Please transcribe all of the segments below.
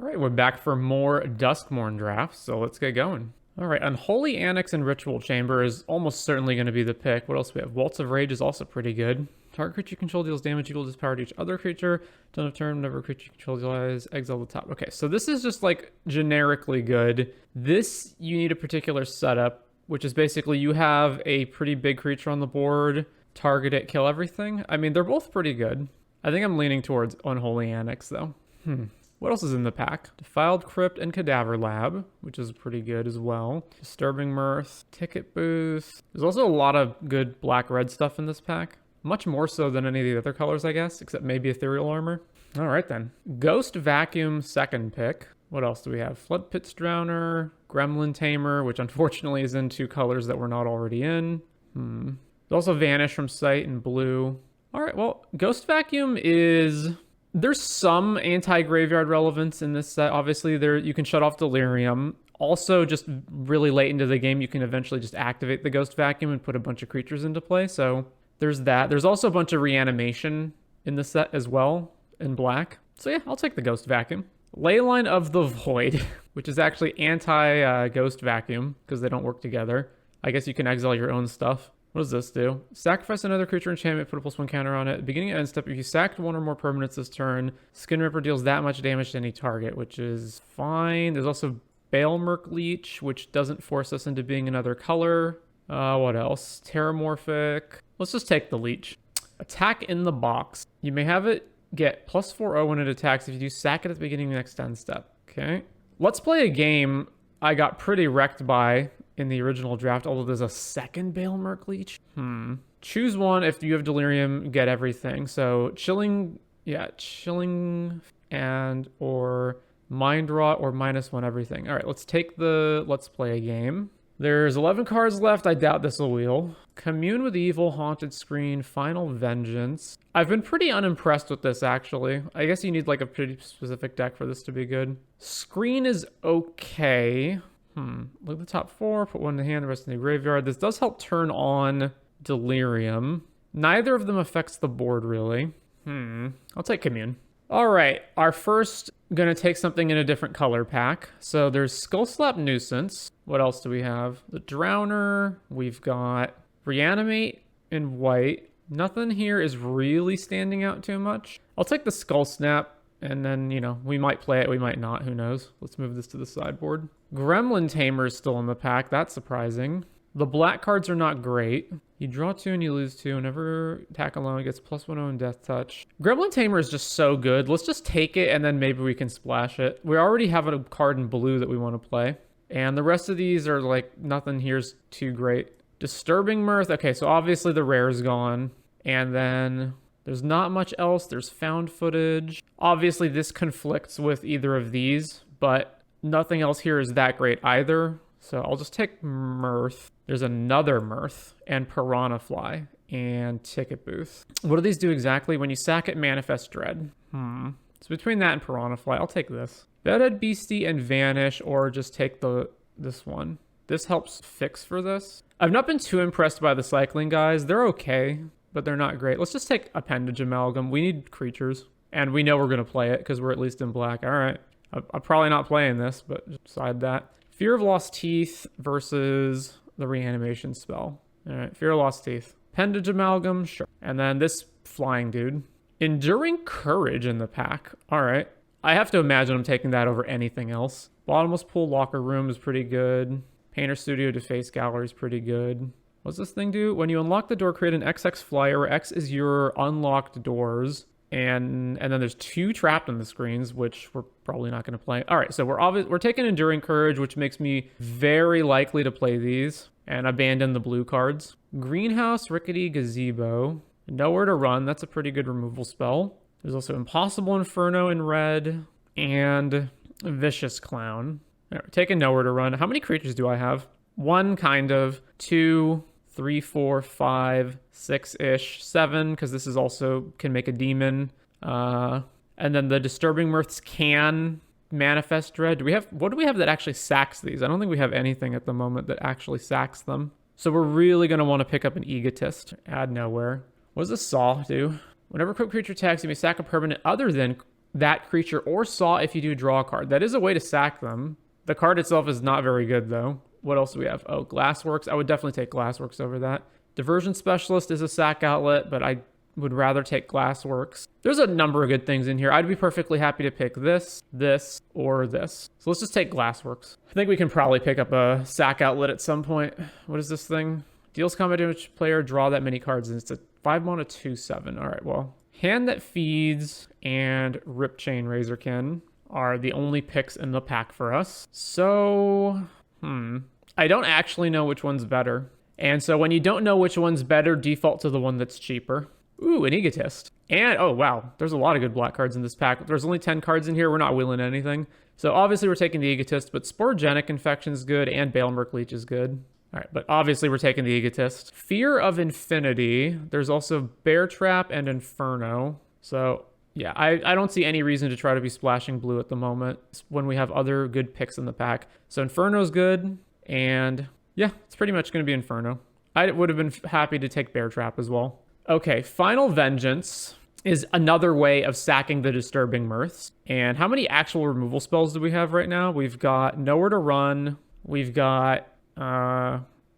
right, we're back for more Duskmourn drafts, so let's get going. All right, Unholy Annex and Ritual Chamber is almost certainly going to be the pick. What else do we have? Waltz of Rage is also pretty good. Target creature you control deals damage equal to its power to each other creature. Don't have turn, whenever creature you control dies, exile the top. Okay, so this is just like generically good. This, you need a particular setup, which is basically you have a pretty big creature on the board, target it, kill everything. I mean, they're both pretty good. I think I'm leaning towards Unholy Annex, though. What else is in the pack? Defiled Crypt and Cadaver Lab, which is pretty good as well. Disturbing Mirth, Ticket Booth. There's also a lot of good black-red stuff in this pack. Much more so than any of the other colors, I guess, except maybe Ethereal Armor. All right, then. Ghost Vacuum, second pick. What else do we have? Flood Pit's Drowner, Gremlin Tamer, which unfortunately is in two colors that we're not already in. There's also Vanish from Sight in blue. All right, well, Ghost Vacuum is... There's some anti-graveyard relevance in this set. Obviously, you can shut off Delirium. Also, just really late into the game, you can eventually just activate the Ghost Vacuum and put a bunch of creatures into play. So there's that. There's also a bunch of reanimation in the set as well, in black. So yeah, I'll take the Ghost Vacuum. Leyline of the Void, which is actually anti-Ghost Vacuum, because they don't work together. I guess you can exile your own stuff. What does this do? Sacrifice another creature enchantment, put a +1 counter on it. Beginning and end step, if you sacked one or more permanents this turn, Skin Ripper deals that much damage to any target, which is fine. There's also Balemurk Leech, which doesn't force us into being another color. What else? Terramorphic. Let's just take the Leech. Attack in the box. You may have it get +4/0 when it attacks if you do sack it at the beginning of the next end step. Okay. Let's play a game I got pretty wrecked by in the original draft, although there's a second Balemurk Leech. Choose one. If you have Delirium, get everything. So Chilling and or Mind Rot or -1 everything. All right, let's play a game. There's 11 cards left. I doubt this will wheel. Commune with Evil, Haunted Screen, Final Vengeance. I've been pretty unimpressed with this, actually. I guess you need like a pretty specific deck for this to be good. Screen is okay. Look at the top 4, put one in the hand, the rest in the graveyard. This does help turn on Delirium. Neither of them affects the board, really. I'll take Commune. All right, our first gonna take something in a different color pack. So there's Skull Slap Nuisance. What else do we have? The Drowner. We've got Reanimate in white. Nothing here is really standing out too much. I'll take the Skull Snap. And then, we might play it, we might not, who knows. Let's move this to the sideboard. Gremlin Tamer is still in the pack, that's surprising. The black cards are not great. You draw 2 and you lose 2. Whenever attack alone, it gets +1/0 in Death Touch. Gremlin Tamer is just so good. Let's just take it and then maybe we can splash it. We already have a card in blue that we want to play. And the rest of these are like, nothing here's too great. Disturbing Mirth, okay, so obviously the rare is gone. And then... there's not much else. There's Found Footage. Obviously, this conflicts with either of these, but nothing else here is that great either. So I'll just take Mirth. There's another Mirth and Piranha Fly and Ticket Booth. What do these do exactly? When you sack it, Manifest Dread. So between that and Piranha Fly, I'll take this. Bedhead Beastie and Vanish, or just take this one. This helps fix for this. I've not been too impressed by the cycling guys. They're okay, but they're not great. Let's just take Appendage Amalgam. We need creatures, and we know we're going to play it because we're at least in black. All right. I'm probably not playing this, but just decide that. Fear of Lost Teeth versus the Reanimation spell. All right, Fear of Lost Teeth. Appendage Amalgam, sure. And then this flying dude. Enduring Courage in the pack. All right. I have to imagine I'm taking that over anything else. Bottomless Pool Locker Room is pretty good. Painter Studio Deface Gallery is pretty good. What's this thing do? When you unlock the door, create an XX flyer where X is your unlocked doors. And then there's 2 trapped on the screens, which we're probably not going to play. All right, so we're taking Enduring Courage, which makes me very likely to play these and abandon the blue cards. Greenhouse, Rickety Gazebo. Nowhere to Run. That's a pretty good removal spell. There's also Impossible Inferno in red and Vicious Clown. All right, taking Nowhere to Run. How many creatures do I have? 1, kind of. 2, 3, 4, 5, 6-ish, 7, because this is also can make a demon. And then the Disturbing Mirths can Manifest Dread. What do we have that actually sacks these? I don't think we have anything at the moment that actually sacks them. So we're really going to want to pick up an Egotist. Add Nowhere. What does the Saw do? Whenever a creature attacks, you may sack a permanent other than that creature or Saw if you do draw a card. That is a way to sack them. The card itself is not very good, though. What else do we have? Oh, Glassworks. I would definitely take Glassworks over that. Diversion Specialist is a sack outlet, but I would rather take Glassworks. There's a number of good things in here. I'd be perfectly happy to pick this, this, or this. So let's just take Glassworks. I think we can probably pick up a sack outlet at some point. What is this thing? Deals combat damage player, draw that many cards, and it's a 5 mana 2/7. All right, well. Hand That Feeds and Rip Chain Razorkin are the only picks in the pack for us. So, I don't actually know which one's better. And so when you don't know which one's better, default to the one that's cheaper. Ooh, an Egotist. And, oh, wow, there's a lot of good black cards in this pack. There's only 10 cards in here. We're not wheeling anything. So obviously we're taking the Egotist, but Sporogenic Infection is good and Balemerc Leech is good. All right, but obviously we're taking the Egotist. Fear of Infinity. There's also Bear Trap and Inferno. So, yeah, I don't see any reason to try to be splashing blue at the moment when we have other good picks in the pack. So Inferno's good, and yeah, it's pretty much going to be Inferno. I would have been happy to take Bear Trap as well. Okay, Final Vengeance is another way of sacking the Disturbing Mirths. And how many actual removal spells do we have right now? We've got Nowhere to Run. We've got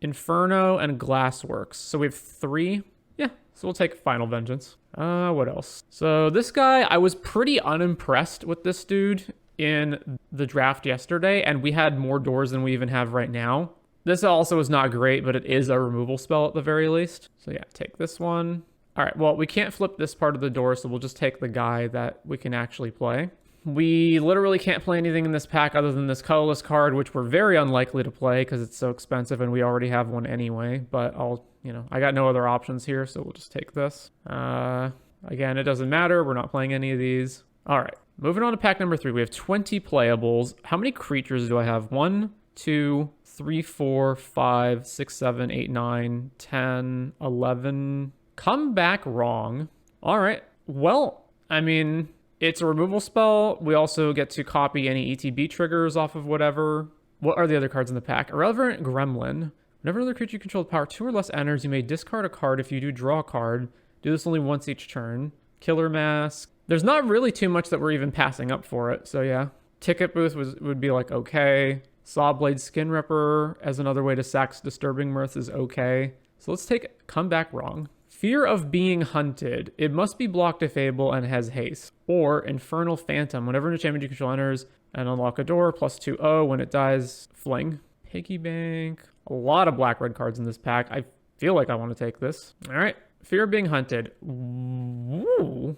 Inferno and Glassworks. So we have 3. Yeah, so we'll take Final Vengeance. What else? So this guy, I was pretty unimpressed with this dude in the draft yesterday, and we had more doors than we even have right now. This also is not great, but it is a removal spell at the very least. So yeah, take this one. All right, well, we can't flip this part of the door, so we'll just take the guy that we can actually play. We literally can't play anything in this pack other than this colorless card, which we're very unlikely to play because it's so expensive and we already have one anyway. But I got no other options here, so we'll just take this. Again, it doesn't matter. We're not playing any of these. All right, moving on to pack number 3. We have 20 playables. How many creatures do I have? 1, 2, 3, 4, 5, 6, 7, 8, 9, 10, 11. Come Back Wrong. All right. Well, I mean, it's a removal spell. We also get to copy any ETB triggers off of whatever. What are the other cards in the pack? Irrelevant Gremlin. Whenever another creature you control with power 2 or less enters, you may discard a card. If you do, draw a card. Do this only once each turn. Killer Mask. There's not really too much that we're even passing up for it. So yeah. Ticket Booth would be like, okay. Sawblade Skin Ripper as another way to sack Disturbing Mirth is okay. So let's take Come Back Wrong. Fear of Being Hunted. It must be blocked if able and has haste. Or Infernal Phantom. Whenever an enchantment you control enters and unlock a door, +2/0. When it dies, fling. Piggy Bank. A lot of black-red cards in this pack. I feel like I want to take this. All right. Fear of Being Hunted. Ooh.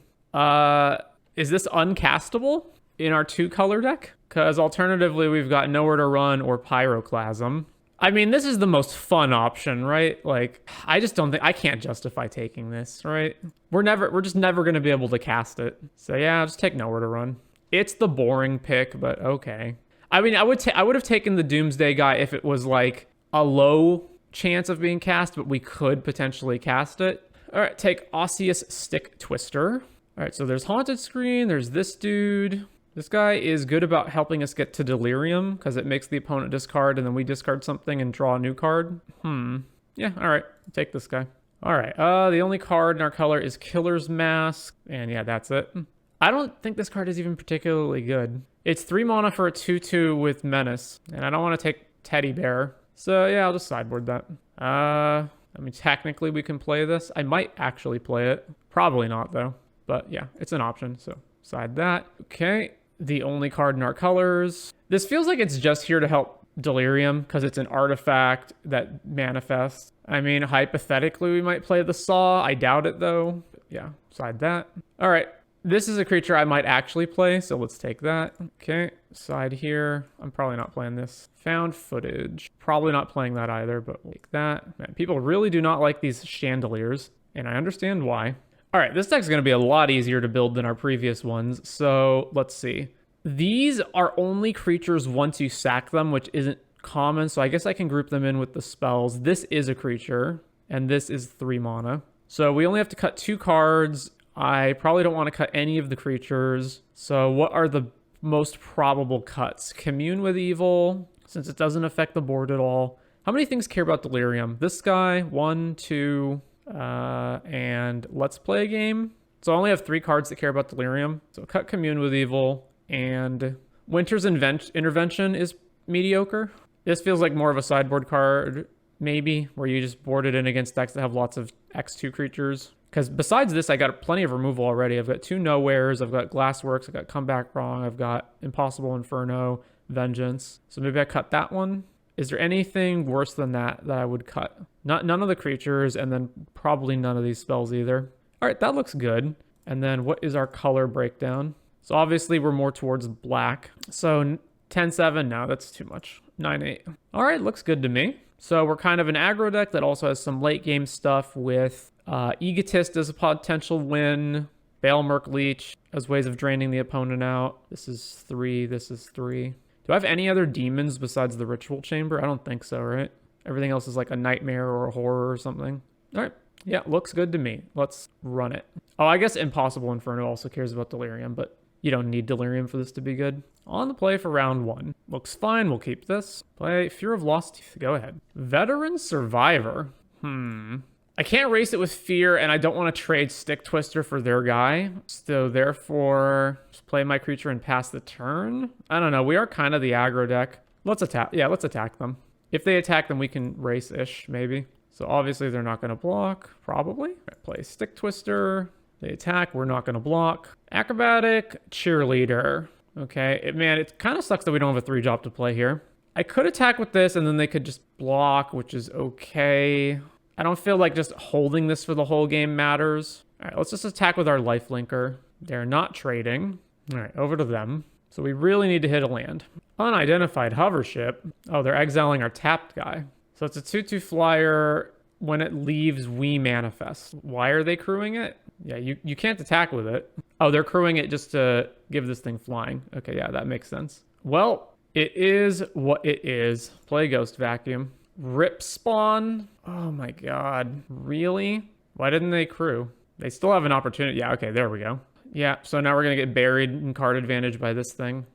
Is this uncastable in our 2-color deck? Because alternatively, we've got Nowhere to Run or Pyroclasm. I mean, this is the most fun option, right? Like, I just don't think, I can't justify taking this, right? We're just never going to be able to cast it. So yeah, I'll just take Nowhere to Run. It's the boring pick, but okay. I mean, I would have taken the Doomsday guy if it was like a low chance of being cast, but we could potentially cast it. All right, take Osseous Stick Twister. All right, so there's Haunted Screen, there's this dude. This guy is good about helping us get to Delirium because it makes the opponent discard and then we discard something and draw a new card. Yeah, all right. Take this guy. All right. The only card in our color is Killer's Mask. And yeah, that's it. I don't think this card is even particularly good. It's 3 mana for a 2/2 with Menace. And I don't want to take Teddy Bear. So yeah, I'll just sideboard that. I mean, technically we can play this. I might actually play it. Probably not though. But yeah, it's an option. So side that. Okay. The only card in our colors. This feels like it's just here to help Delirium because it's an artifact that manifests. I mean, hypothetically, we might play the Saw. I doubt it, though. But yeah, side that. All right. This is a creature I might actually play, so let's take that. Okay, side here. I'm probably not playing this. Found Footage. Probably not playing that either, but we'll take that. Man, people really do not like these chandeliers, and I understand why. All right, this deck's going to be a lot easier to build than our previous ones, so let's see. These are only creatures once you sack them, which isn't common, so I guess I can group them in with the spells. This is a creature, and this is 3 mana. So we only have to cut 2 cards. I probably don't want to cut any of the creatures. So what are the most probable cuts? Commune with Evil, since it doesn't affect the board at all. How many things care about Delirium? This guy, 1, 2... and Let's Play a Game. So I only have 3 cards that care about Delirium. So cut Commune with Evil, and Winter's Intervention is mediocre. This feels like more of a sideboard card, maybe, where you just board it in against decks that have lots of X2 creatures. Because besides this, I got plenty of removal already. I've got 2 Nowheres, I've got Glassworks, I've got Come Back Wrong, I've got Impossible Inferno, Vengeance. So maybe I cut that one. Is there anything worse than that I would cut? None of the creatures, and then probably none of these spells either. All right, that looks good. And then what is our color breakdown? So obviously we're more towards black. So 10-7, no, that's too much. 9-8. All right, looks good to me. So we're kind of an aggro deck that also has some late game stuff with Egotist as a potential win, Bale Merc Leech as ways of draining the opponent out. This is 3, this is 3. Do I have any other demons besides the Ritual Chamber? I don't think so, right? Everything else is like a nightmare or a horror or something. All right. Yeah, looks good to me. Let's run it. Oh, I guess Impossible Inferno also cares about Delirium, but you don't need Delirium for this to be good. On the play for round 1. Looks fine. We'll keep this. Play Fear of Lost Teeth. Go ahead. Veteran Survivor. I can't race it with Fear, and I don't want to trade Stick Twister for their guy. So therefore, just play my creature and pass the turn. I don't know. We are kind of the aggro deck. Let's attack. Yeah, let's attack them. If they attack, then we can race-ish, maybe. So obviously they're not going to block, probably. Right, play Stick Twister. They attack. We're not going to block. Acrobatic, Cheerleader. Okay, man, it kind of sucks that we don't have a 3-drop to play here. I could attack with this, and then they could just block, which is okay. I don't feel like just holding this for the whole game matters. All right, let's just attack with our lifelinker. They're not trading. All right, over to them. So we really need to hit a land. Unidentified Hovership. Oh, they're exiling our tapped guy. So it's a 2/2 flyer. When it leaves, we manifest. Why are they crewing it? Yeah, you can't attack with it. Oh, they're crewing it just to give this thing flying. Okay, yeah, that makes sense. Well, it is what it is. Play Ghost Vacuum. Rip Spawn. Oh my god. Really? Why didn't they crew? They still have an opportunity. Yeah, okay, there we go. Yeah, so now we're going to get buried in card advantage by this thing.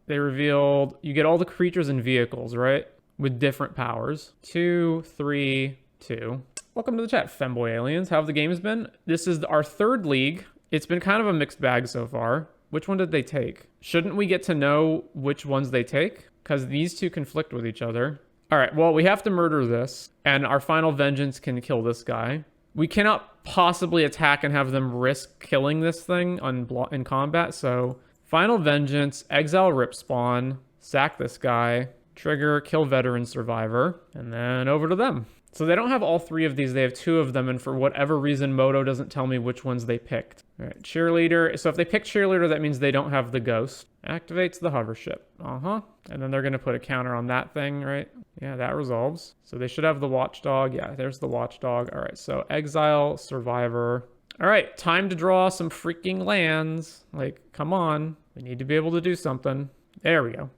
They revealed you get all the creatures and vehicles, right? With different powers. 2, 3, 2. Welcome to the chat, Femboy Aliens. How have the games been? This is our 3rd league. It's been kind of a mixed bag so far. Which one did they take? Shouldn't we get to know which ones they take? Because these two conflict with each other. All right, well, we have to murder this, and our final vengeance can kill this guy. We cannot possibly attack and have them risk killing this thing in combat, so final vengeance, exile Rip Spawn, sack this guy, trigger, kill Veteran Survivor, and then over to them. So they don't have all 3 of these, they have 2 of them, and for whatever reason, Moto doesn't tell me which ones they picked. All right, Cheerleader. So if they pick Cheerleader, that means they don't have the Ghost. Activates the Hovership. And then they're going to put a counter on that thing, right? Yeah, that resolves. So they should have the Watchdog. Yeah, there's the Watchdog. All right, so exile, Survivor. All right, time to draw some freaking lands. Like, come on. We need to be able to do something. There we go.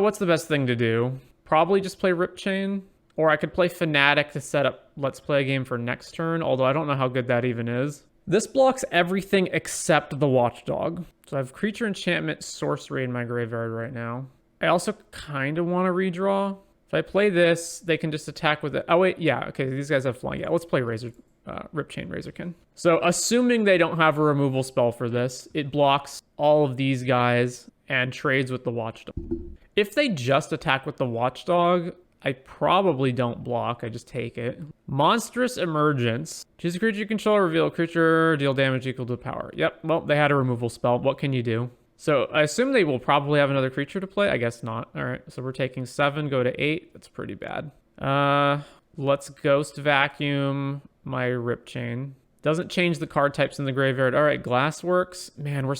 What's the best thing to do? Probably just play Rip Chain. Or I could play Fnatic to set up Let's Play a game for next turn, although I don't know how good that even is. This blocks everything except the Watchdog. So I have Creature Enchantment, Sorcery in my graveyard right now. I also kind of want to redraw. If I play this, they can just attack with it. Oh, wait, yeah, okay, these guys have flying. Yeah, let's play Rip Chain Razorkin. So assuming they don't have a removal spell for this, it blocks all of these guys and trades with the Watchdog. If they just attack with the Watchdog, I probably don't block. I just take it. Monstrous Emergence. Choose a creature you control, reveal a creature, deal damage equal to power. Yep, well, they had a removal spell. What can you do? So I assume they will probably have another creature to play. I guess not. All right, so we're taking 7, go to 8. That's pretty bad. Let's Ghost Vacuum my Rip Chain. Doesn't change the card types in the graveyard. All right, Glassworks. Man, we're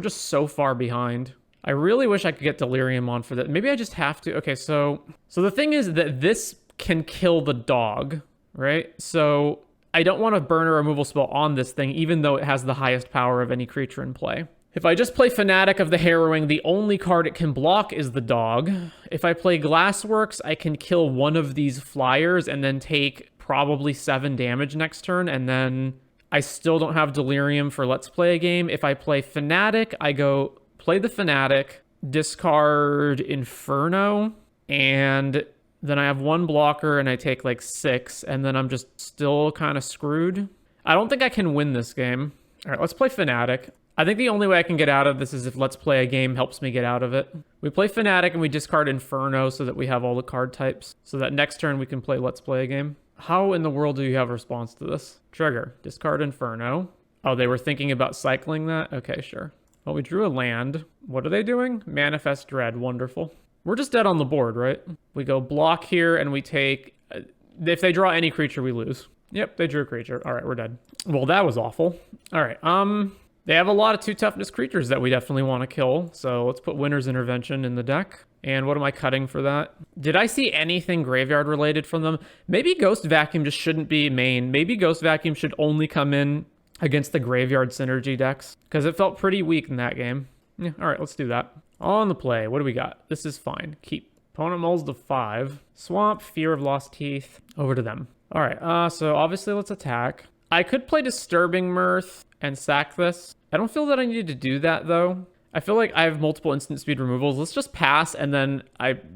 just so far behind. I really wish I could get Delirium on for that. Maybe I just have to. Okay, so the thing is that this can kill the dog, right? So I don't want to burn a removal spell on this thing, even though it has the highest power of any creature in play. If I just play Fnatic of the Harrowing, the only card it can block is the dog. If I play Glassworks, I can kill one of these flyers and then take probably 7 damage next turn, and then I still don't have Delirium for Let's Play a game. If I play Fnatic, I go play the Fnatic, discard Inferno, and then I have 1 blocker and I take like 6, and then I'm just still kind of screwed. I don't think I can win this game. All right, let's play Fnatic. I think the only way I can get out of this is if Let's Play a Game helps me get out of it. We play Fnatic and we discard Inferno so that we have all the card types. So that next turn we can play Let's Play a Game. How in the world do you have a response to this? Trigger, discard Inferno. Oh, they were thinking about cycling that? Okay, sure. Well, we drew a land. What are they doing? Manifest Dread, wonderful. We're just dead on the board, right? We go block here and we take... if they draw any creature, we lose. Yep, they drew a creature. All right, we're dead. Well, that was awful. All right, they have a lot of 2 toughness creatures that we definitely want to kill. So let's put Winter's Intervention in the deck. And what am I cutting for that? Did I see anything graveyard related from them? Maybe Ghost Vacuum just shouldn't be main. Maybe Ghost Vacuum should only come in against the graveyard synergy decks. Because it felt pretty weak in that game. Yeah, all right, let's do that. On the play, what do we got? This is fine. Keep. Opponent mulls to 5. Swamp, Fear of Lost Teeth. Over to them. All right, so obviously let's attack. I could play Disturbing Mirth and sack this. I don't feel that I need to do that, though. I feel like I have multiple instant speed removals. Let's just pass, and then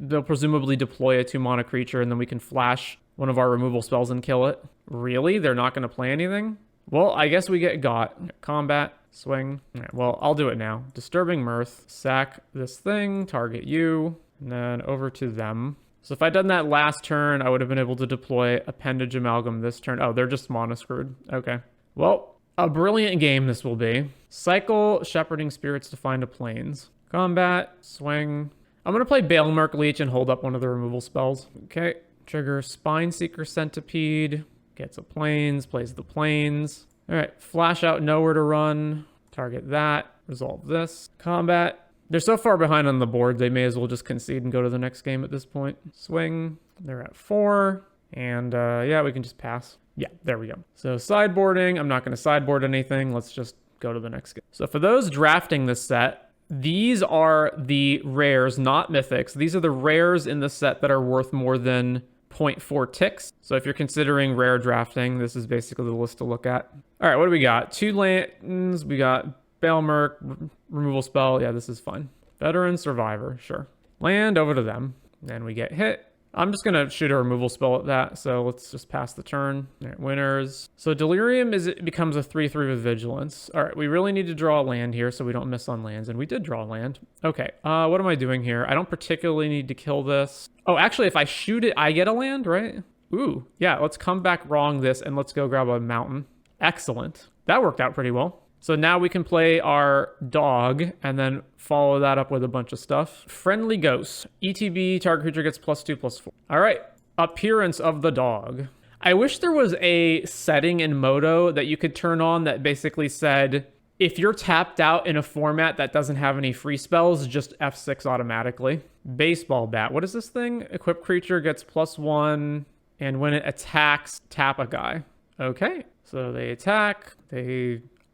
they'll presumably deploy a 2-mana creature, and then we can flash one of our removal spells and kill it. Really? They're not going to play anything? Well, I guess we get got. Combat, swing. All right, well, I'll do it now. Disturbing Mirth, sack this thing, target you, and then over to them. So if I'd done that last turn, I would have been able to deploy Appendage Amalgam this turn. Oh, they're just mana screwed. Okay. Well, a brilliant game this will be. Cycle Shepherding Spirits to find a plains. Combat, swing. I'm going to play Balemerc Leech and hold up one of the removal spells. Okay. Trigger Spine Seeker Centipede. Gets a plains, plays the plains. All right. Flash out, nowhere to run. Target that. Resolve this. Combat. They're so far behind on the board, they may as well just concede and go to the next game at this point. Swing. They're at 4. And yeah, we can just pass. Yeah, there we go. So sideboarding. I'm not going to sideboard anything. Let's just go to the next game. So for those drafting this set, these are the rares, not mythics. These are the rares in the set that are worth more than 0.4 ticks. So if you're considering rare drafting, this is basically the list to look at. All right, what do we got? 2 lands. We got Balemerc, removal spell. Yeah, this is fine. Veteran, Survivor. Sure. Land, over to them. Then we get hit. I'm just going to shoot a removal spell at that, so let's just pass the turn. All right, winners. So Delirium it becomes a 3/3 with Vigilance. All right, we really need to draw a land here so we don't miss on lands, and we did draw a land. Okay, what am I doing here? I don't particularly need to kill this. Oh, actually, if I shoot it, I get a land, right? Ooh, yeah, let's come back wrong this, and let's go grab a mountain. Excellent. That worked out pretty well. So now we can play our dog and then follow that up with a bunch of stuff. Friendly Ghost. ETB, target creature gets +2/+4. All right. Appearance of the dog. I wish there was a setting in Moto that you could turn on that basically said, if you're tapped out in a format that doesn't have any free spells, just F6 automatically. Baseball bat. What is this thing? Equipped creature gets +1, and when it attacks, tap a guy. Okay. So they attack.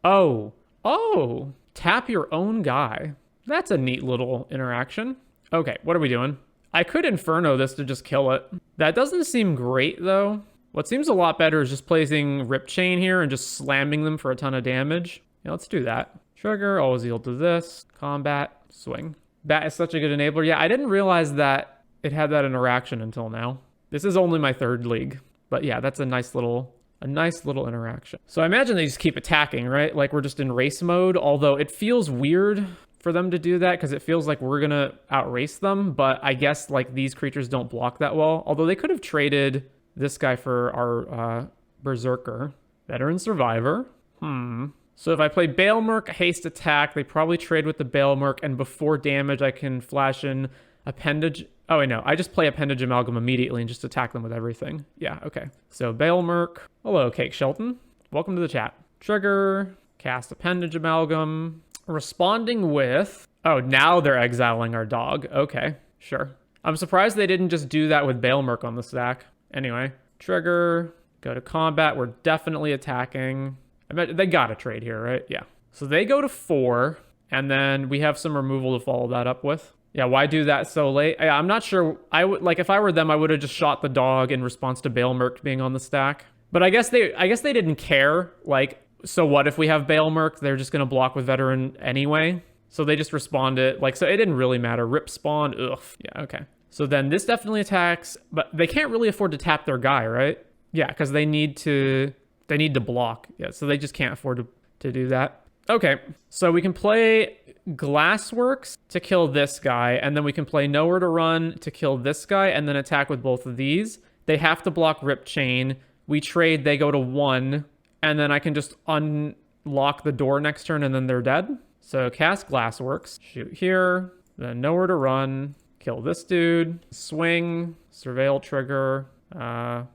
Oh, tap your own guy. That's a neat little interaction. Okay, what are we doing? I could Inferno this to just kill it. That doesn't seem great, though. What seems a lot better is just placing Rip Chain here and just slamming them for a ton of damage. Yeah, let's do that. Trigger, always yield to this. Combat, swing. That is such a good enabler. Yeah, I didn't realize that it had that interaction until now. This is only my 3rd league. But yeah, that's a nice little interaction. So I imagine they just keep attacking, right? Like we're just in race mode, although it feels weird for them to do that because it feels like we're going to outrace them. But I guess like these creatures don't block that well. Although they could have traded this guy for our Berserker. Veteran Survivor. So if I play Balemerc, haste attack, they probably trade with the Balemerc, and before damage I can flash in Appendage. Oh, wait, no. I just play Appendage Amalgam immediately and just attack them with everything. Yeah, okay. So Balemerc. Hello, Cake Shelton. Welcome to the chat. Trigger. Cast Appendage Amalgam. Responding with... Oh, now they're exiling our dog. Okay, sure. I'm surprised they didn't just do that with Balemerc on the stack. Anyway. Trigger. Go to combat. We're definitely attacking. I bet they got to trade here, right? Yeah. So they go to 4. And then we have some removal to follow that up with. Yeah, why do that so late? I'm not sure. I would like if I were them, I would have just shot the dog in response to Balemerc being on the stack. But I guess they didn't care. Like, so what if we have Balemerc? They're just gonna block with Veteran anyway. So they just responded. Like, so it didn't really matter. Rip spawn. Ugh. Yeah. Okay. So then this definitely attacks, but they can't really afford to tap their guy, right? Yeah, because they need to block. Yeah. So they just can't afford to do that. Okay, so we can play Glassworks to kill this guy, and then we can play Nowhere to Run to kill this guy, and then attack with both of these. They have to block Rip Chain. We trade, they go to 1, and then I can just unlock the door next turn, and then they're dead. So cast Glassworks, shoot here, then Nowhere to Run, kill this dude, swing, surveil trigger,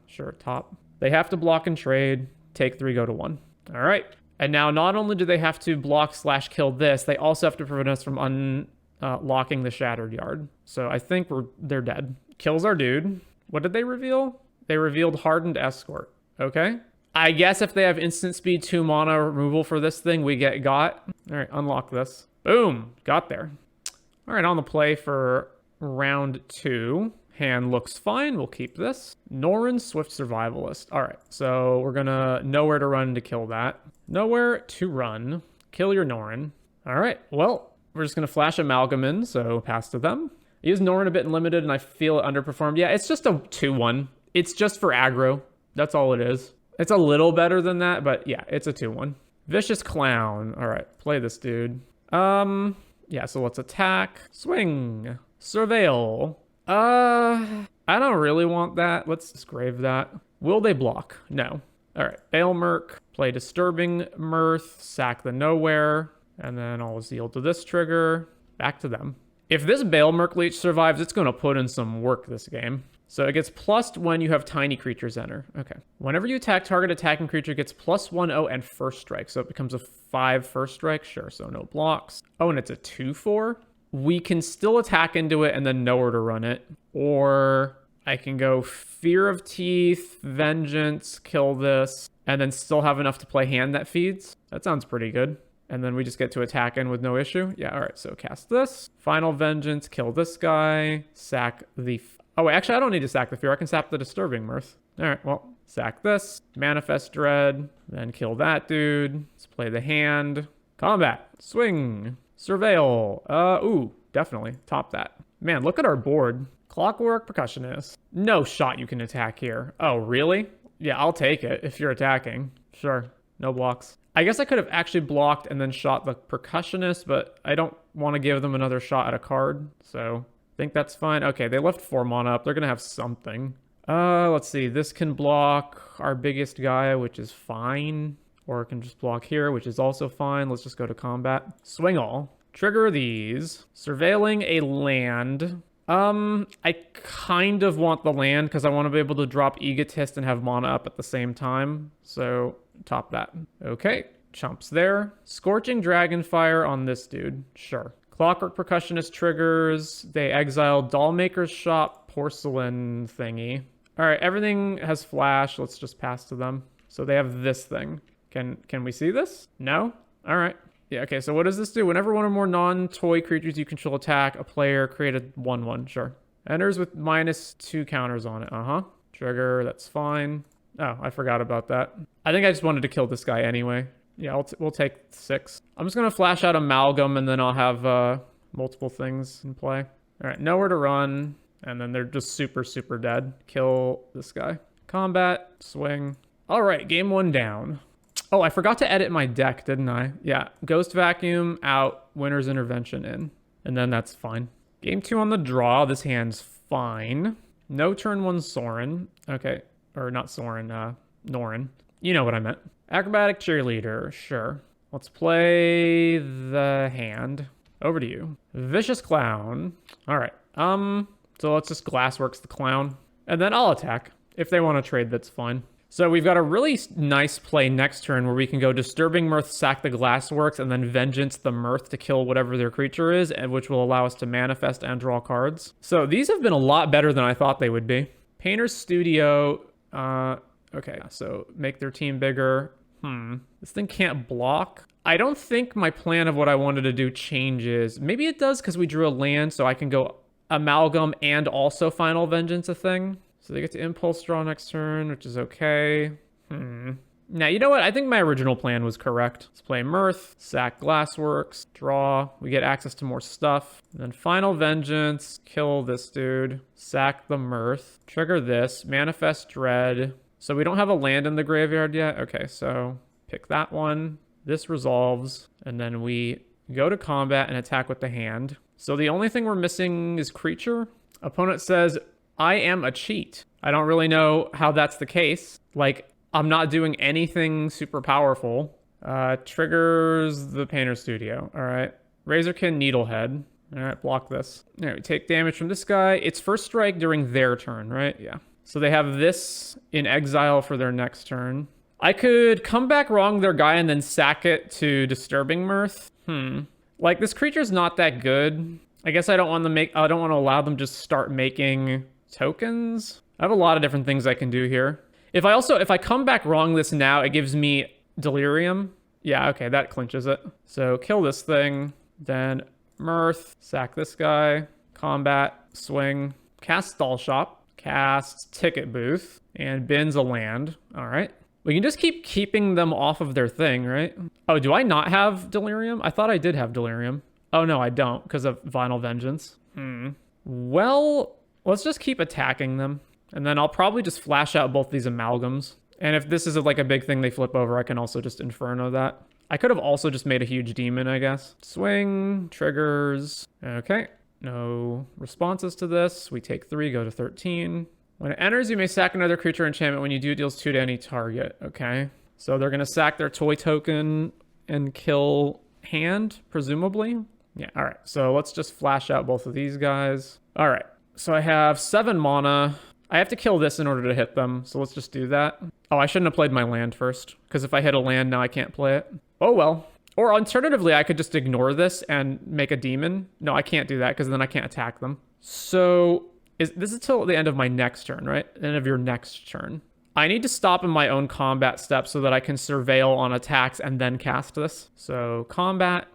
sure, top. They have to block and trade, take 3, go to 1. All right. And now not only do they have to block / kill this, they also have to prevent us from unlocking the Shattered Yard. So I think they're dead. Kills our dude. What did they reveal? They revealed Hardened Escort. Okay. I guess if they have instant speed 2 mana removal for this thing, we get got. All right, unlock this. Boom. Got there. All right, on the play for round 2. Hand looks fine. We'll keep this. Norrin, Swift Survivalist. All right, so we're going to Nowhere to Run to kill that. Nowhere to Run. Kill your Norrin. All right, well, we're just going to flash Amalgam in, so pass to them. I use Norrin a bit in limited, and I feel it underperformed. Yeah, it's just a 2-1. It's just for aggro. That's all it is. It's a little better than that, but yeah, it's a 2-1. Vicious Clown. All right, play this dude. Yeah, so let's attack. Swing. Surveil. I don't really want that. Let's just grave that. Will they block? No. All right, Bale Merc. Play Disturbing Mirth. Sack the Nowhere. And then I'll yield to this trigger. Back to them. If this Bale Merc Leech survives, it's going to put in some work this game. So it gets +1 when you have tiny creatures enter. Okay. Whenever you attack, target attacking creature gets +1/0 and first strike. So it becomes a 5 first strike. Sure, so no blocks. Oh, and it's a 2/4. We can still attack into it and then Nowhere to Run it. Or I can go Fear of Teeth, Vengeance, kill this, and then still have enough to play hand that feeds. That sounds pretty good. And then we just get to attack in with no issue. Yeah, all right, so cast this. Final Vengeance, kill this guy, sack the... Oh, wait, actually, I don't need to sack the Fear. I can sack the Disturbing Mirth. All right, well, sack this. Manifest Dread. Then kill that dude. Let's play the hand. Combat. Swing. Surveil. Ooh, definitely. Top that. Man, look at our board. Clockwork, Percussionist. No shot you can attack here. Oh, really? Yeah, I'll take it if you're attacking. Sure. No blocks. I guess I could have actually blocked and then shot the Percussionist, but I don't want to give them another shot at a card, so... I think that's fine. Okay, they left 4 mana up. They're going to have something. Let's see. This can block our biggest guy, which is fine. Or it can just block here, which is also fine. Let's just go to combat. Swing all. Trigger these. Surveilling a land. I kind of want the land because I want to be able to drop Egotist and have mana up at the same time. So, top that. Okay. Chumps there. Scorching Dragonfire on this dude. Sure. Clockwork Percussionist triggers. They exile Dollmaker's Shop porcelain thingy. All right, everything has flash. Let's just pass to them. So they have this thing. Can we see this? No? All right. Yeah, okay, so what does this do? Whenever one or more non-toy creatures you control attack a player, create a 1/1. Sure. Enters with -2 counters on it. Uh-huh. Trigger, that's fine. Oh, I forgot about that. I think I just wanted to kill this guy anyway. Yeah, we'll take 6. I'm just going to flash out Amalgam, and then I'll have multiple things in play. All right, Nowhere to Run, and then they're just super, super dead. Kill this guy. Combat, swing. All right, game 1 down. Oh, I forgot to edit my deck, didn't I? Yeah, Ghost Vacuum out, Winter's Intervention in, and then that's fine. Game 2 on the draw. This hand's fine. No turn 1 Sorin. Okay, or not Sorin, Norrin. You know what I meant. Acrobatic Cheerleader, sure. Let's play the hand. Over to you. Vicious Clown. All right. So let's just Glassworks the Clown. And then I'll attack. If they want to trade, that's fine. So we've got a really nice play next turn where we can go Disturbing Mirth, sack the Glassworks, and then Vengeance the Mirth to kill whatever their creature is, and which will allow us to manifest and draw cards. So these have been a lot better than I thought they would be. Painter's Studio. Okay, so make their team bigger. This thing can't block. I don't think my plan of what I wanted to do changes. Maybe it does because we drew a land, so I can go Amalgam and also Final Vengeance a thing. So they get to Impulse Draw next turn, which is okay. Now, you know what? I think my original plan was correct. Let's play Mirth, sack Glassworks, draw. We get access to more stuff. And then Final Vengeance, kill this dude, sack the Mirth, trigger this, Manifest Dread. So we don't have a land in the graveyard yet. Okay, so pick that one. This resolves, and then we go to combat and attack with the hand. So the only thing we're missing is creature. Opponent says, I am a cheat. I don't really know how that's the case. Like, I'm not doing anything super powerful. Triggers the Painter Studio. All right. Razorkin, Needlehead. All right, block this. All right, we take damage from this guy. It's first strike during their turn, right? Yeah. So they have this in exile for their next turn. I could come back wrong their guy and then sack it to Disturbing Mirth. Like, this creature's not that good. I guess I don't want to allow them to just start making tokens. I have a lot of different things I can do here. If I come back wrong this now, it gives me Delirium. Yeah, okay, that clinches it. So kill this thing, then Mirth, sack this guy, combat, swing, cast Stall Shop, cast Ticket Booth, and bins a land. All right. We can just keep keeping them off of their thing, right? Oh, do I not have Delirium? I thought I did have Delirium. Oh, no, I don't, because of Vinyl Vengeance. Well, let's just keep attacking them. And then I'll probably just flash out both these amalgams. And if this is like a big thing they flip over, I can also just Inferno that. I could have also just made a huge demon, I guess. Swing, triggers. Okay, no responses to this. We take 3, go to 13. When it enters, you may sack another creature enchantment. When you do, it deals 2 to any target. Okay, so they're going to sack their toy token and kill hand, presumably. Yeah, all right. So let's just flash out both of these guys. All right, so I have 7 mana. I have to kill this in order to hit them, so let's just do that. Oh, I shouldn't have played my land first, because if I hit a land, now I can't play it. Oh, well. Or alternatively, I could just ignore this and make a demon. No, I can't do that, because then I can't attack them. So this is till the end of my next turn, right? End of your next turn. I need to stop in my own combat step so that I can surveil on attacks and then cast this. So combat,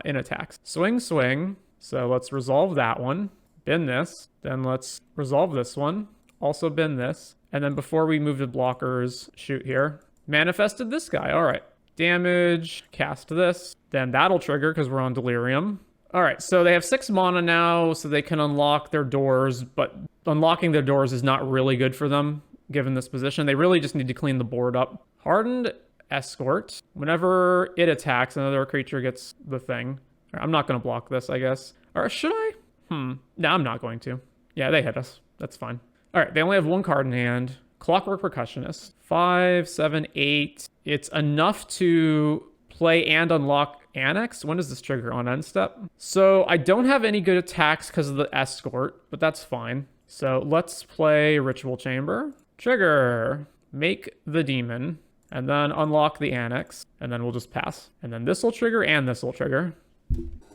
in attacks. Swing, swing. So let's resolve that one. Bin this. Then let's resolve this one. Also bin this. And then before we move to blockers, shoot here. Manifested this guy. All right. Damage. Cast this. Then that'll trigger because we're on Delirium. All right. So they have 6 mana now, so they can unlock their doors. But unlocking their doors is not really good for them, given this position. They really just need to clean the board up. Hardened Escort. Whenever it attacks, another creature gets the thing. I'm not going to block this, I guess. Or should I? No, I'm not going to. Yeah, they hit us. That's fine. All right, they only have 1 card in hand. Clockwork Percussionist. 5, 7, 8. It's enough to play and unlock Annex. When does this trigger? On end step? So I don't have any good attacks because of the Escort, but that's fine. So let's play Ritual Chamber. Trigger. Make the demon. And then unlock the Annex. And then we'll just pass. And then this will trigger and this will trigger.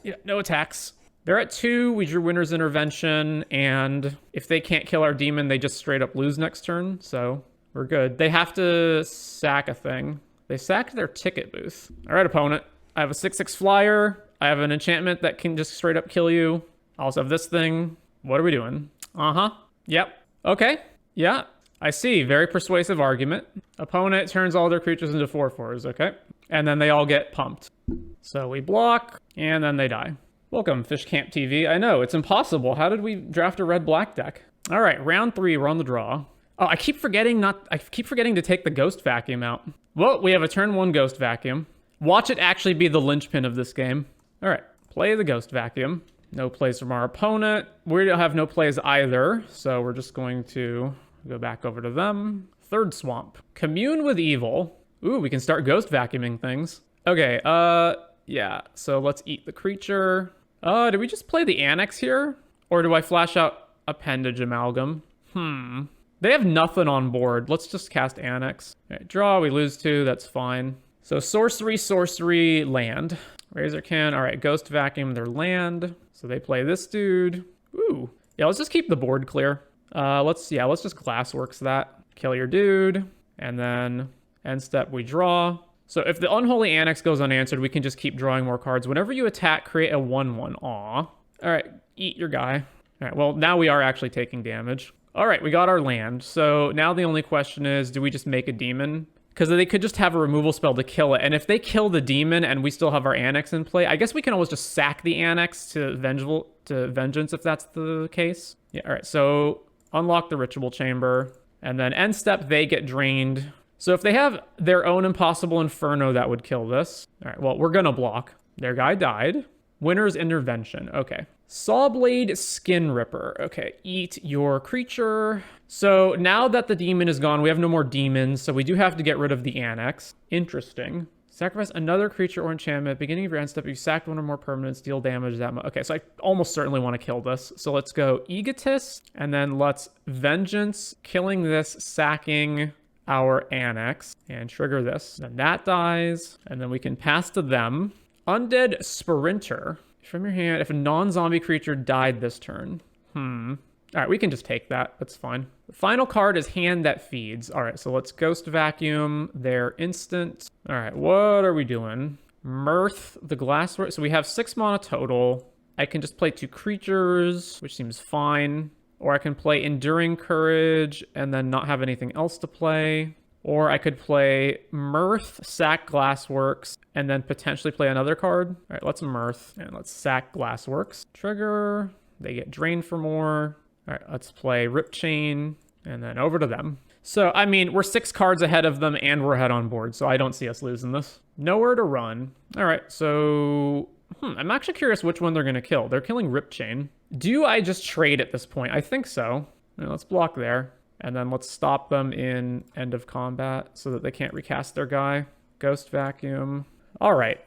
Yeah, no attacks. They're at 2, we drew Winter's Intervention, and if they can't kill our demon, they just straight up lose next turn, so we're good. They have to sack a thing. They sacked their Ticket Booth. All right, opponent. I have a 6/6 flyer. I have an enchantment that can just straight up kill you. I also have this thing. What are we doing? Yep. Okay. Yeah, I see. Very persuasive argument. Opponent turns all their creatures into 4/4s, okay? And then they all get pumped. So we block, and then they die. Welcome, Fish Camp TV. I know, it's impossible. How did we draft a red-black deck? All right, round 3, we're on the draw. Oh, I keep forgetting to take the Ghost Vacuum out. Well, we have a turn 1 Ghost Vacuum. Watch it actually be the linchpin of this game. All right, play the Ghost Vacuum. No plays from our opponent. We don't have no plays either, so we're just going to go back over to them. 3rd Swamp. Commune with Evil. Ooh, we can start Ghost Vacuuming things. Okay, yeah, so let's eat the creature. Do we just play the Annex here? Or do I flash out Appendage Amalgam? They have nothing on board. Let's just cast Annex. All right, draw, we lose 2, that's fine. So sorcery, land. Razorkin, all right, Ghost Vacuum their land. So they play this dude. Ooh, yeah, let's just keep the board clear. Let's just Glassworks that. Kill your dude, and then end step we draw. So if the Unholy Annex goes unanswered, we can just keep drawing more cards. Whenever you attack, create a 1/1. Aw. All right, eat your guy. All right, well, now we are actually taking damage. All right, we got our land. So now the only question is, do we just make a demon? Because they could just have a removal spell to kill it. And if they kill the demon and we still have our Annex in play, I guess we can always just sack the Annex to Vengeance if that's the case. Yeah, all right, so unlock the Ritual Chamber. And then end step, they get drained. So if they have their own Impossible Inferno, that would kill this. All right, well, we're going to block. Their guy died. Winner's Intervention. Okay. Sawblade Skin Ripper. Okay, eat your creature. So now that the demon is gone, we have no more demons, so we do have to get rid of the annex. Interesting. Sacrifice another creature or enchantment. Beginning of your end step, you sacked one or more permanents, deal damage that much. Okay, so I almost certainly want to kill this. So let's go Egotist, and then let's Vengeance, killing this, sacking our annex, and trigger this. Then that dies, and then we can pass to them. Undead Sprinter. From your hand, if a non-zombie creature died this turn. All right, we can just take that. That's fine. The final card is Hand That Feeds. All right, so let's Ghost Vacuum their instant. All right, what are we doing? Mirth, the Glassware. So we have 6 mana total. I can just play 2 creatures, which seems fine. Or I can play Enduring Courage and then not have anything else to play. Or I could play Mirth, sack Glassworks, and then potentially play another card. All right, let's Mirth, and let's sack Glassworks. Trigger, they get drained for more. All right, let's play Rip Chain, and then over to them. So, I mean, we're 6 cards ahead of them, and we're ahead on board, so I don't see us losing this. Nowhere to run. All right, so... I'm actually curious which one they're going to kill. They're killing Rip Chain. Do I just trade at this point? I think so. All right, let's block there. And then let's stop them in end of combat so that they can't recast their guy. Ghost Vacuum. All right.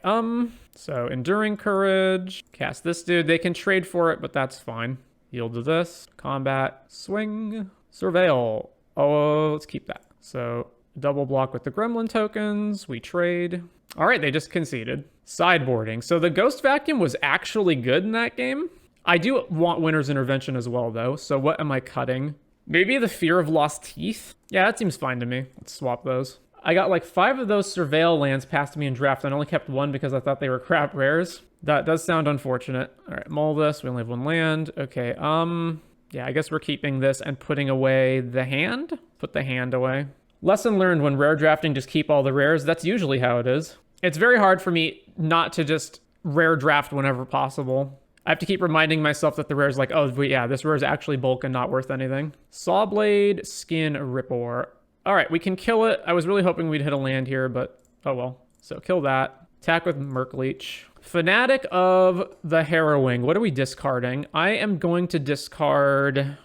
So Enduring Courage. Cast this dude. They can trade for it, but that's fine. Yield to this. Combat. Swing. Surveil. Oh, let's keep that. So double block with the Gremlin tokens. We trade. All right, they just conceded. Sideboarding. So the Ghost Vacuum was actually good in that game. I do want Winner's Intervention as well, though. So what am I cutting? Maybe the Fear of Lost Teeth? Yeah, that seems fine to me. Let's swap those. I got like 5 of those Surveil lands past me in draft. I only kept 1 because I thought they were crap rares. That does sound unfortunate. All right, mull this. We only have 1 land. Okay, yeah, I guess we're keeping this and putting away the hand. Put the hand away. Lesson learned when rare drafting, just keep all the rares. That's usually how it is. It's very hard for me not to just rare draft whenever possible. I have to keep reminding myself that the rare is like, oh, but yeah, this rare is actually bulk and not worth anything. Sawblade, Skin Ripper. All right, we can kill it. I was really hoping we'd hit a land here, but oh well. So kill that. Attack with Merkleech. Fanatic of the Harrowing. What are we discarding? I am going to discard...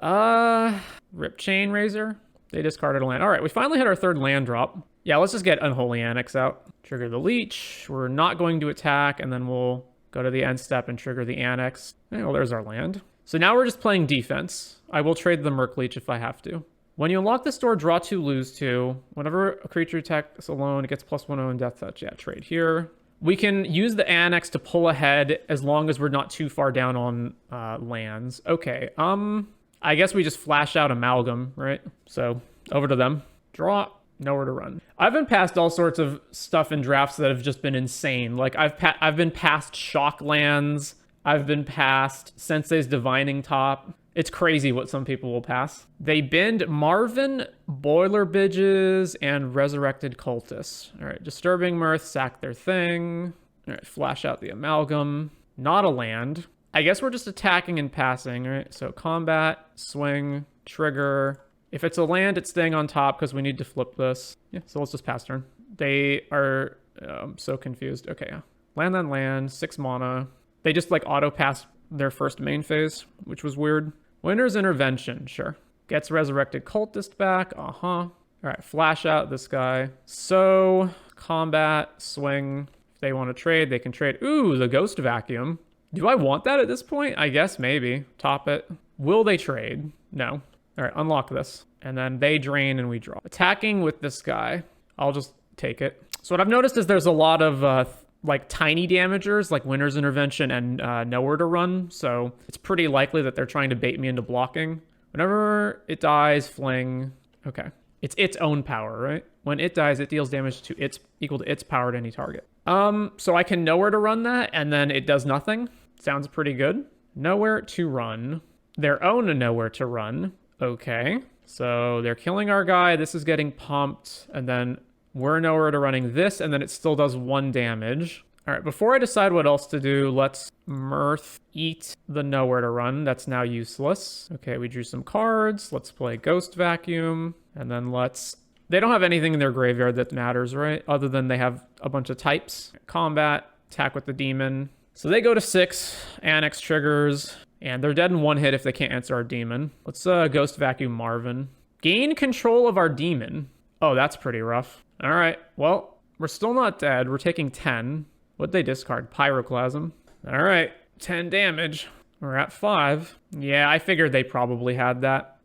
Rip Chain Razor. They discarded a land. All right, we finally hit our 3rd land drop. Yeah, let's just get Unholy Annex out. Trigger the Leech. We're not going to attack, and then we'll... go to the end step and trigger the annex. Oh, well, there's our land. So now we're just playing defense. I will trade the Merkleech if I have to. When you unlock this door, draw 2, lose 2. Whenever a creature attacks alone, it gets +1/+0 in death touch. Yeah, trade here. We can use the annex to pull ahead as long as we're not too far down on lands. Okay, I guess we just flash out Amalgam, right? So over to them. Draw. Nowhere to run. I've been past all sorts of stuff in drafts that have just been insane. Like I've been past Shock Lands. I've been past Sensei's Divining Top. It's crazy what some people will pass. They binned Marvin, Boiler Bidges, and Resurrected Cultists. All right, Disturbing Mirth, sack their thing. All right, flash out the Amalgam. Not a land. I guess we're just attacking and passing, right? So combat, swing, trigger. If it's a land, it's staying on top because we need to flip this. Yeah, so let's just pass turn. They are so confused. Okay, yeah. Land on land, 6 mana. They just like auto passed their first main phase, which was weird. Winner's Intervention, sure. Gets Resurrected Cultist back, All right, flash out this guy. So, combat, swing. If they want to trade, they can trade. Ooh, the Ghost Vacuum. Do I want that at this point? I guess maybe. Top it. Will they trade? No. All right, unlock this. And then they drain and we draw. Attacking with this guy. I'll just take it. So what I've noticed is there's a lot of like tiny damagers, like Winner's Intervention and Nowhere to Run. So it's pretty likely that they're trying to bait me into blocking. Whenever it dies, fling. Okay. It's its own power, right? When it dies, it deals damage to its equal to its power to any target. So I can Nowhere to Run that, and then it does nothing. Sounds pretty good. Nowhere to Run. Their own Nowhere to Run. Okay, so they're killing our guy. This is getting pumped, and then we're Nowhere to Running this, and then it still does 1 damage. All right, before I decide what else to do, let's Mirth eat the Nowhere to Run. That's now useless. Okay, we drew some cards. Let's play Ghost Vacuum, and then let's They don't have anything in their graveyard that matters, right? Other than they have a bunch of types. Combat, attack with the demon. So they go to 6, Annex triggers, and they're dead in 1 hit if they can't answer our demon. Let's Ghost Vacuum Marvin. Gain control of our demon. Oh, that's pretty rough. All right, well, we're still not dead. We're taking 10. What'd they discard? Pyroclasm. All right, 10 damage. We're at 5. Yeah, I figured they probably had that.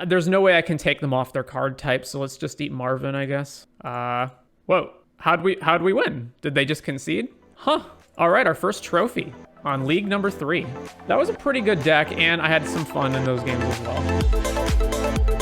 There's no way I can take them off their card type, so let's just eat Marvin, I guess. Whoa, how'd we win? Did they just concede? Huh. All right, our first trophy on League number 3. That was a pretty good deck, and I had some fun in those games as well.